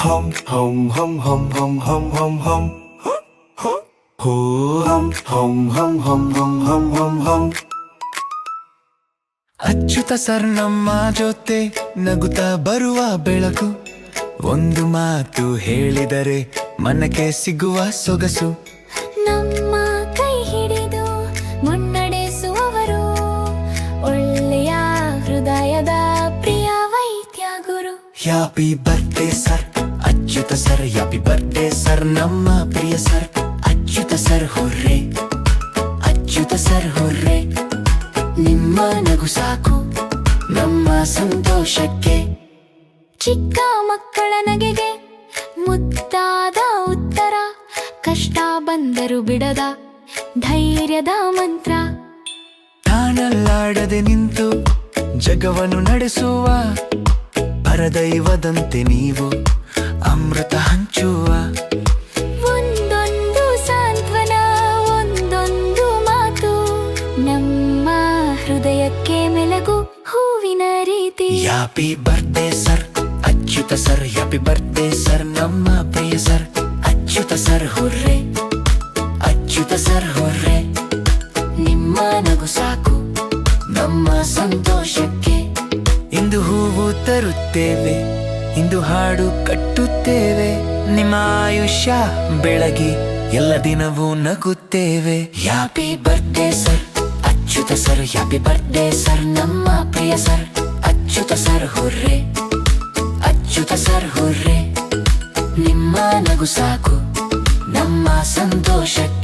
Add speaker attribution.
Speaker 1: hum hum hum hum hum hum hum hum hum hum hum hum hum hum hum hum
Speaker 2: ಅಚ್ಯುತ sir ನಮ್ಮ ಜೊತೆ ನಗುತ್ತಾ ಬರುವ ಬೆಳಕು, ಒಂದು ಮಾತು ಹೇಳಿದರೆ ಮನಕ್ಕೆ ಸಿಗುವ ಸೊಗಸು.
Speaker 3: ನಮ್ಮ ಕೈ ಹಿಡಿದು ಮುನ್ನಡೆಸುವವರು, ಒಳ್ಳೆಯ ಹೃದಯದ ಪ್ರಿಯ ವೈದ್ಯ ಗುರು.
Speaker 2: ಹ್ಯಾಪಿ ಬರ್ಡೇ ಸರ್ ಅಚ್ಯುತ ಸರ್, ಹ್ಯಾಪಿ ಬರ್ಡೇ ಸರ್ ನಮ್ಮ ಪ್ರಿಯ ಸರ್ ಅಚ್ಯುತ ಸರ್. ಹೊರ್ರೆ ಅಚ್ಯುತ ಸರ್ ಹೊರ್ರೆ, ನಿಮ್ಮ ನಗು ಸಾಕು ನಮ್ಮ ಸಂತೋಷಕ್ಕೆ.
Speaker 3: ಚಿಕ್ಕ ಮಕ್ಕಳ ನಗೆಗೆ ಮುದ್ದಾದ ಉತ್ತರ, ಕಷ್ಟ ಬಂದರು ಬಿಡದ ಧೈರ್ಯದ ಮಂತ್ರ.
Speaker 2: ತಾನಲ್ಲಾಡದೆ ನಿಂತು ಜಗವನ್ನು ನಡೆಸುವ ಪರದೈವದಂತೆ ನೀವು ಅಮೃತ ಹಂಚುವ.
Speaker 3: ಒಂದೊಂದು ಸಾಂತ್ವನ, ಒಂದೊಂದು ಮಾತು, ನಮ್ಮ ಹೃದಯಕ್ಕೆ ಮೆಲಗು ಹೂವಿನ ರೀತಿ.
Speaker 2: ಹ್ಯಾಪಿ ಬರ್ಡೇ ಸರ್ ಅಚ್ಯುತ ಸರ್, ಹ್ಯಾಪಿ ಬರ್ಡೇ ಸರ್ ನಮ್ಮ ಪ್ರಿಯ ಸರ್ ಅಚ್ಯುತ ಸರ್. ಹೊರ್ರೆ ಅಚ್ಯುತ ಸರ್ ಹೊರ್ರೆ, ನಿಮ್ಮ ನಗು ಸಾಕು ನಮ್ಮ ಸಂತೋಷಕ್ಕೆ. ಇಂದು ಹೂವು ತರುತ್ತೇವೆ, ಇಂದು ಹಾಡು ಕಟ್ಟುತ್ತೇವೆ, ನಿಮ್ಮ ಆಯುಷ್ಯ ಬೆಳಗಿ ಎಲ್ಲ ದಿನವೂ ನಗುತ್ತೇವೆ. ಹ್ಯಾಪಿ ಬರ್ಡೇ ಸರ್ ಅಚ್ಯುತ ಸರ್, ಹ್ಯಾಪಿ ಬರ್ಡೇ ಸರ್ ನಮ್ಮ ಪ್ರಿಯ ಸರ್ ಅಚ್ಯುತ ಸರ್. ಹೊರ್ರೆ ಅಚ್ಯುತ ಸರ್ ಹೊರ್ರೆ, ನಿಮ್ಮ ನಗು ಸಾಕು ನಮ್ಮ ಸಂತೋಷಕ್ಕೆ.